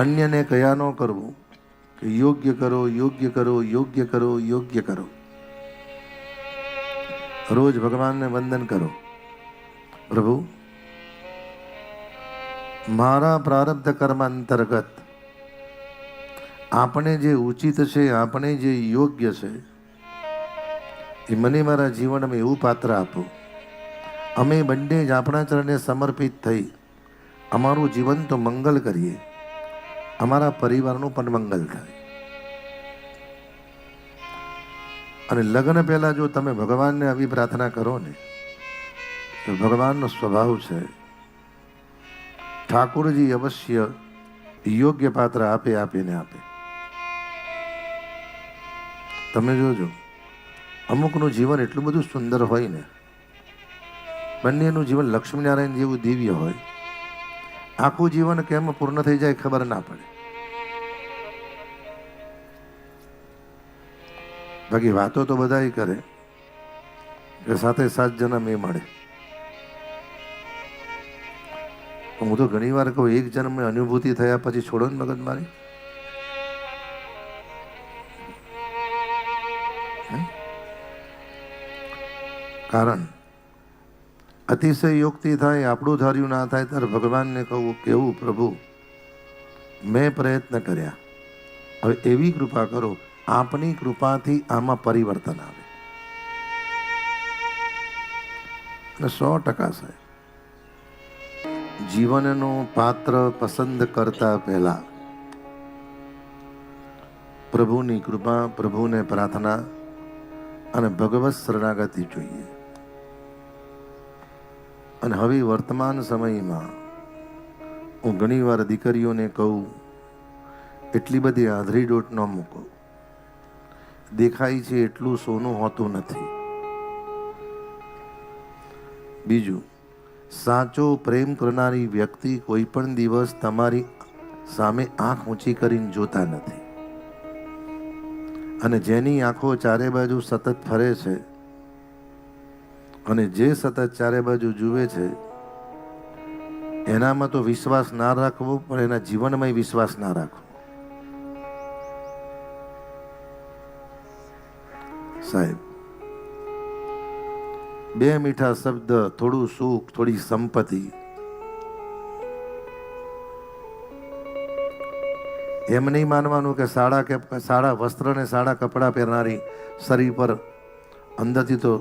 અન્યને કયા ન કરવું કે યોગ્ય કરો, યોગ્ય કરો, યોગ્ય કરો, યોગ્ય કરો. રોજ ભગવાનને વંદન કરો. પ્રભુ, મારા પ્રારબ્ધ કર્મ અંતર્ગત આપણે જે ઉચિત છે, આપણે જે યોગ્ય છે, એ મને મારા જીવનમાં એવું પાત્ર આપો. અમે બંને જ આપણા ચરણે સમર્પિત થઈ અમારું જીવન તો મંગલ કરીએ, અમારા પરિવારનું પણ મંગલ થાય. અને લગ્ન પહેલા જો તમે ભગવાનને આવી પ્રાર્થના કરો ને, તો ભગવાનનો સ્વભાવ છે ઠાકોરજી અવશ્ય યોગ્ય પાત્ર આપે, આપીને આપે. તમે જોજો, અમુકનું જીવન એટલું બધું સુંદર હોય ને, બંનેનું જીવન લક્ષ્મીનારાયણ જેવું દિવ્ય હોય, આખું જીવન કેમ પૂર્ણ થઈ જાય ખબર ના પડે. બાકી વાતો તો બધા કરે કે સાથે 7 જન્મ એ મળે. હું તો ઘણી વાર કહું, એક જન્મ અનુભૂતિ થયા પછી છોડો ને મગજ મારી. કારણ અતિશય યોગથી થાય, આપણું ધાર્યું ના થાય ત્યારે ભગવાનને કહું, કેવું પ્રભુ, મેં પ્રયત્ન કર્યા, હવે એવી કૃપા કરો, આપની કૃપાથી આમાં પરિવર્તન આવે. અને 100% સાહેબ, જીવનનો પાત્ર પસંદ કરતા પહેલા પ્રભુની કૃપા, પ્રભુને પ્રાર્થના અને ભગવત શરણાગતિ જોઈએ. અને હવે વર્તમાન સમયમાં હું ઘણી વાર દીકરીઓને કહું, એટલી બધી આંધળી દોટ ન મૂકો. દેખાય છે એટલું સોનું હોતું નથી. બીજું, સાચો પ્રેમ કરનારી વ્યક્તિ કોઈ પણ દિવસ તમારી સામે આંખ ઊંચી કરીને જોતા નથી. અને જેની આંખો ચારે બાજુ સતત ફરે છે અને જે સતત ચારે બાજુ જુએ છે, એનામાં તો વિશ્વાસ ના રાખવો, પણ એના જીવનમાં વિશ્વાસ ના રાખવો. સાહેબ, 2 મીઠા શબ્દ, થોડું સુખ, થોડી સંપત્તિ, એમ નહીં માનવાનું કે સાડા વસ્ત્ર ને સાડા કપડાં પહેરનારી શરીર પર અંદરથી તો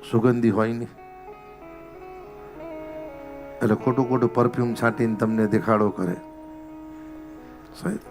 સુગંધી હોય નહીં. એટલે ખોટું ખોટું પરફ્યુમ છાંટીને તમને દેખાડો કરે. સાહેબ,